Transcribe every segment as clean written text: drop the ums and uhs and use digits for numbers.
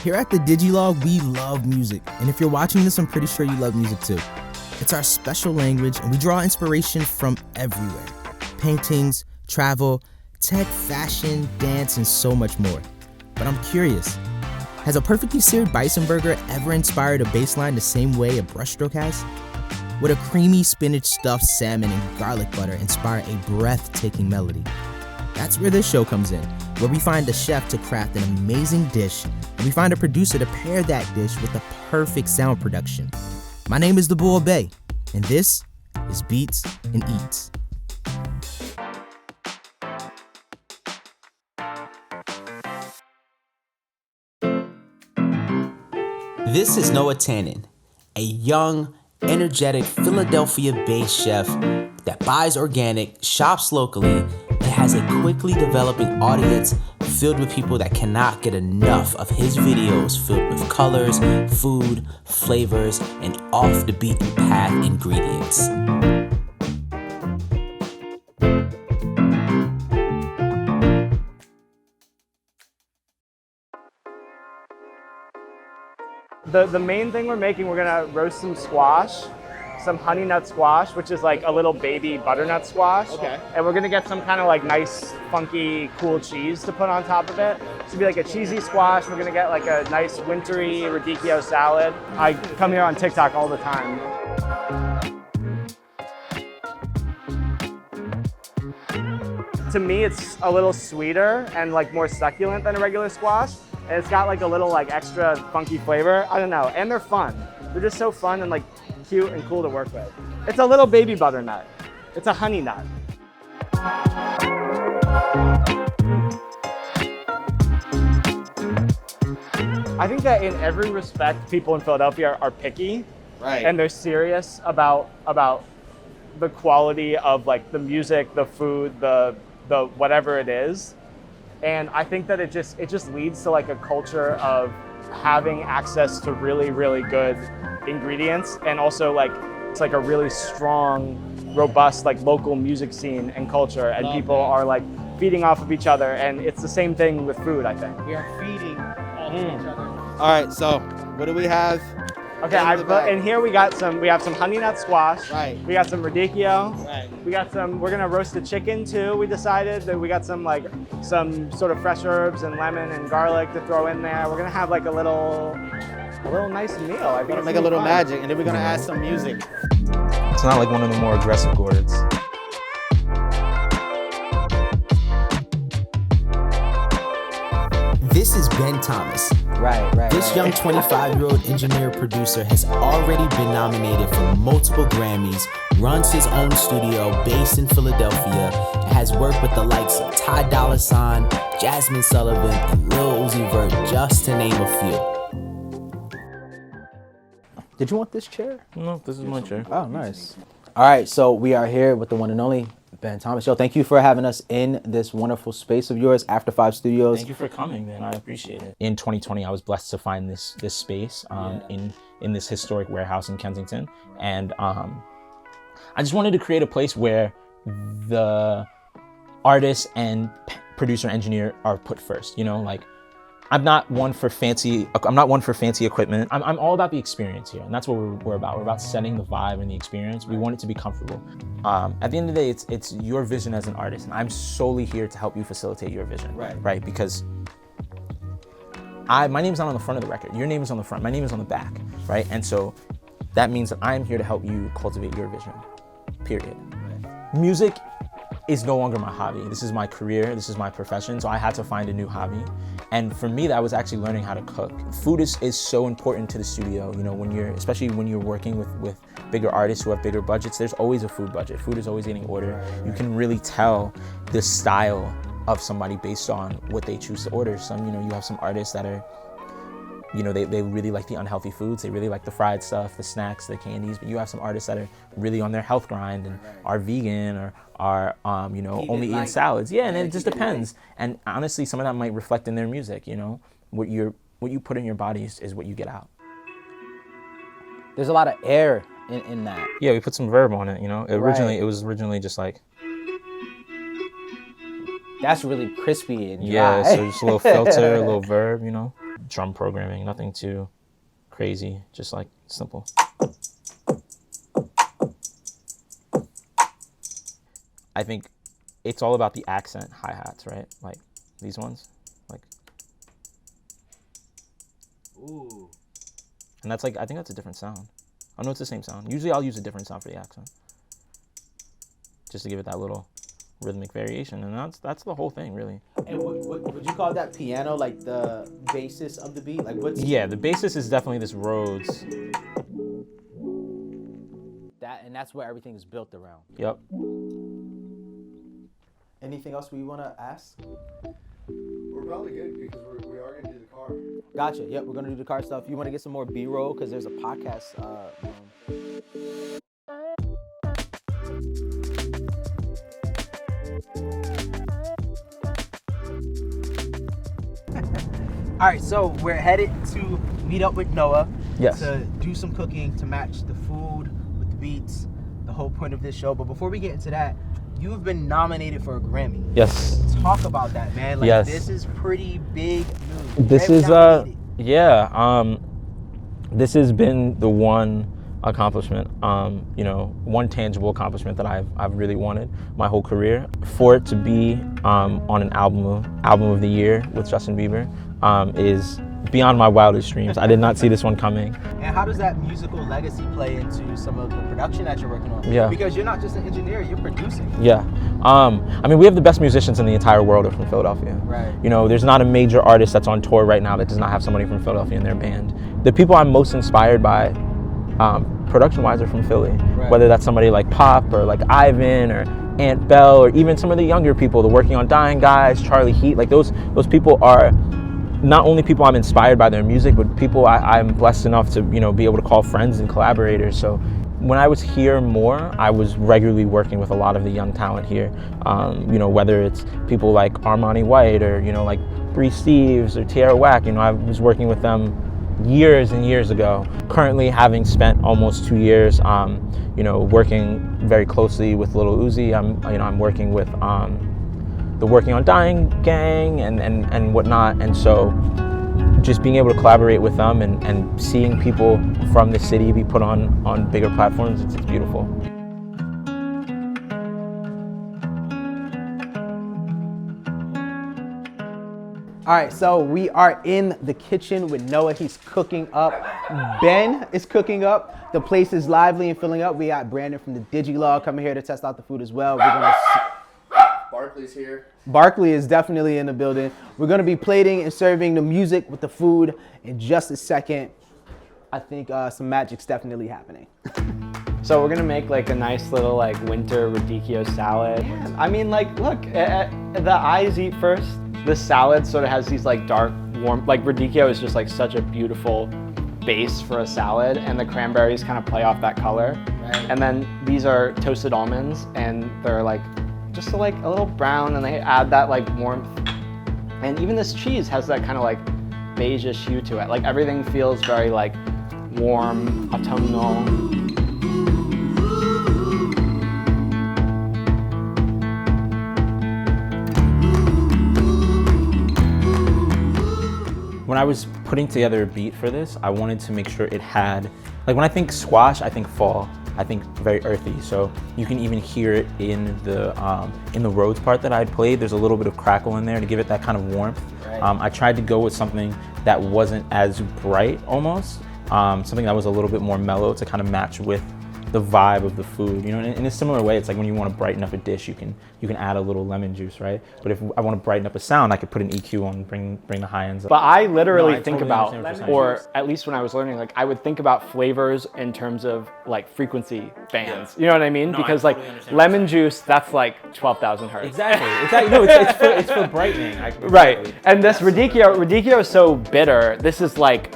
Here at the Digilogue, we love music. And if you're watching this, I'm pretty sure you love music too. It's our special language, and we draw inspiration from everywhere. Paintings, travel, tech, fashion, dance, and so much more. But I'm curious, has a perfectly seared bison burger ever inspired a bass line the same way a brushstroke has? Would a creamy spinach stuffed salmon and garlic butter inspire a breathtaking melody? That's where this show comes in, where we find a chef to craft an amazing dish, and we find a producer to pair that dish with the perfect sound production. My name is the Bull Bay, and this is Beats and Eats. This is Noah Tanen, a young, energetic Philadelphia-based chef that buys organic, shops locally, and has a quickly developing audience filled with people that cannot get enough of his videos filled with colors, food, flavors, and off the beaten path ingredients. The main thing we're making, we're gonna roast some squash, some honey nut squash, which is like a little baby butternut squash. Okay. And we're gonna get some kind of like nice, funky, cool cheese to put on top of it. This will be like a cheesy squash. We're gonna get like a nice wintry radicchio salad. I come here on TikTok all the time. To me, it's a little sweeter and like more succulent than a regular squash. And it's got like a little like extra funky flavor. I don't know, and they're fun. They're just so fun and like cute and cool to work with. It's a little baby butternut. It's a honey nut. I think that in every respect, people in Philadelphia are picky. Right. And they're serious about the quality of like the music, the food, the whatever it is. And I think that it just leads to like a culture of having access to really, really good ingredients, and also like it's like a really strong, robust like local music scene and culture, and people are like feeding off of each other, and it's the same thing with food, I think. We are feeding off each other. All right, so what do we have? Okay, and here we have some honey nut squash. Right. We got some radicchio. Right. We're gonna roast the chicken too. We decided that we got some sort of fresh herbs and lemon and garlic to throw in there. We're gonna have like a little nice meal. I think We're gonna make a little magic, and then we're gonna add some music. It's not like one of the more aggressive gourds. This is Ben Thomas. Right. This young 25-year-old engineer-producer has already been nominated for multiple Grammys, runs his own studio based in Philadelphia, and has worked with the likes of Ty Dolla $ign, Jasmine Sullivan, and Lil Uzi Vert, just to name a few. Did you want this chair? No, this is my chair. Oh, nice. All right, so we are here with the one and only Ben Thomas. Yo, thank you for having us in this wonderful space of yours, After 5 Studios. Thank you for coming, man. I appreciate it. In 2020, I was blessed to find this space in this historic warehouse in Kensington, and I just wanted to create a place where the artist and producer engineer are put first. You know, like I'm not one for fancy equipment. I'm all about the experience here, and that's what we're about. We're about setting the vibe and the experience. We want it to be comfortable. At the end of the day, it's your vision as an artist, and I'm solely here to help you facilitate your vision. Right? Because my name's not on the front of the record. Your name is on the front. My name is on the back. Right? And so that means that I'm here to help you cultivate your vision. Period. Music is no longer my hobby. This is my career. This is my profession. So I had to find a new hobby. And for me, that was actually learning how to cook. Food is so important to the studio. You know, especially when you're working with bigger artists who have bigger budgets, there's always a food budget. Food is always getting ordered. You can really tell the style of somebody based on what they choose to order. You have some artists that are, they really like the unhealthy foods. They really like the fried stuff, the snacks, the candies. But you have some artists that are really on their health grind and are vegan or are, only eating salads. Yeah, and it just depends. And honestly, some of that might reflect in their music. What you put in your body is what you get out. There's a lot of air in that. Yeah, we put some verb on it. It was originally just like. That's really crispy and dry. Yeah, so just a little filter, a little verb. drum programming, nothing too crazy, just like simple. I think it's all about the accent hi-hats, right? Like these ones, like. Ooh. And that's like, I think that's a different sound. I know it's the same sound. Usually I'll use a different sound for the accent, just to give it that little rhythmic variation, and that's the whole thing, really. And would you call that piano, like the basis of the beat? Like what's... Yeah, the basis is definitely this Rhodes. And that's where everything is built around. Yep. Anything else we want to ask? We're probably good because we are going to do the car. Gotcha. Yep, we're going to do the car stuff. You want to get some more B-roll because there's a podcast room. All right, so we're headed to meet up with Noah. Yes. To do some cooking to match the food with the beats, the whole point of this show. But before we get into that, you have been nominated for a Grammy. Yes. Talk about that, man. Like, yes. This is pretty big news. This Grammy is nominated. yeah. This has been the one accomplishment, one tangible accomplishment that I've really wanted my whole career. For it to be on an album of the year with Justin Bieber is beyond my wildest dreams. I did not see this one coming. And how does that musical legacy play into some of the production that you're working on? Yeah. Because you're not just an engineer, you're producing. Yeah. We have the best musicians in the entire world are from Philadelphia. Right. There's not a major artist that's on tour right now that does not have somebody from Philadelphia in their band. The people I'm most inspired by, production-wise, are from Philly. Right. Whether that's somebody like Pop or like Ivan or Aunt Belle or even some of the younger people, the Working on Dying guys, Charlie Heat, like those people are not only people I'm inspired by their music, but people I'm blessed enough to, be able to call friends and collaborators. So when I was here more, I was regularly working with a lot of the young talent here. Whether it's people like Armani White or, like Bree Steves or Tierra Whack, I was working with them years and years ago. Currently, having spent almost 2 years, working very closely with Lil Uzi, I'm working with the Working on Dying gang and whatnot, and so just being able to collaborate with them and seeing people from the city be put on bigger platforms, it's beautiful. All right, so we are in the kitchen with Noah. He's cooking up. Ben is cooking up. The place is lively and filling up. We got Brandon from the Digilogue coming here to test out the food as well. We're gonna Barkley's here. Barkley is definitely in the building. We're gonna be plating and serving the music with the food in just a second. I think some magic's definitely happening. So we're gonna make like a nice little like winter radicchio salad. Yeah. I mean, like, look, the eyes eat first. This salad sort of has these like dark, warm, like radicchio is just like such a beautiful base for a salad, and the cranberries kind of play off that color. Right. And then these are toasted almonds, and they're like just like a little brown, and they add that like warmth. And even this cheese has that kind of like beige-ish hue to it. Like everything feels very like warm, autumnal. When I was putting together a beat for this, I wanted to make sure it had, like when I think squash, I think fall. I think very earthy. So you can even hear it in the Rhodes part that I played. There's a little bit of crackle in there to give it that kind of warmth. Right. I tried to go with something that wasn't as bright almost, something that was a little bit more mellow to kind of match with the vibe of the food. In a similar way, it's like when you want to brighten up a dish, you can add a little lemon juice, right? But if I want to brighten up a sound, I could put an EQ on, bring the high ends up. But I literally think totally about, or at least when I was learning, like I would think about flavors in terms of like frequency bands. Yeah. You know what I mean? No, because I totally like lemon juice, that's like 12,000 hertz. Exactly. No, it's for brightening. Right. And this radicchio is so bitter. This is like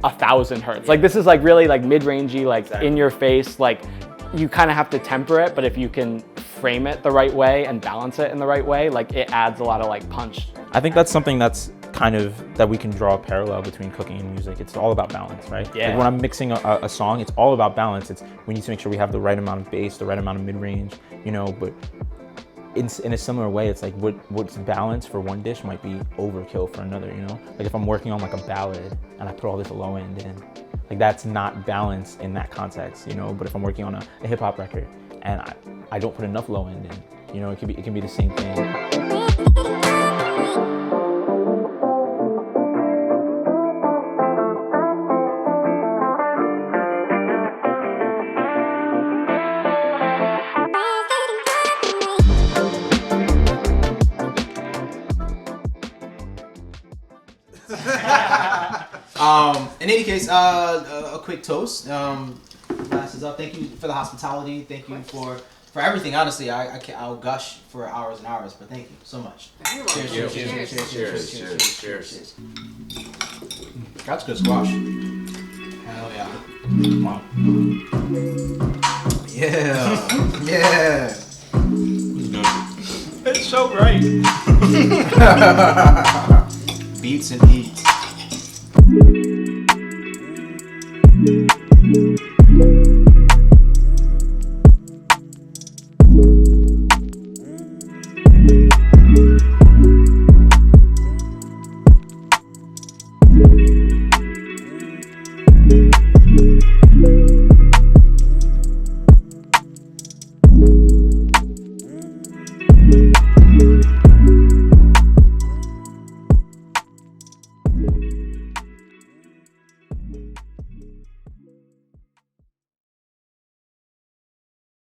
1,000 hertz. Like this is like really like mid-rangey, like in your face. Like you kind of have to temper it, but if you can frame it the right way and balance it in the right way, like it adds a lot of like punch. I think that's something that's kind of that we can draw a parallel between cooking and music. It's all about balance, right? Yeah. Like when I'm mixing a song, it's all about balance. We need to make sure we have the right amount of bass, the right amount of mid-range, but in a similar way, it's like what's balanced for one dish might be overkill for another, you know? Like if I'm working on like a ballad and I put all this low end in, like that's not balanced in that context, you know? But if I'm working on a hip hop record and I don't put enough low end in, you know, it can be the same thing. In any case, a quick toast. Glasses up. Thank you for the hospitality. Thank you for everything. Honestly, I'll gush for hours and hours, but thank you so much. Cheers. That's good squash. Hell yeah. Wow. Yeah. It's so right. Beats and eats.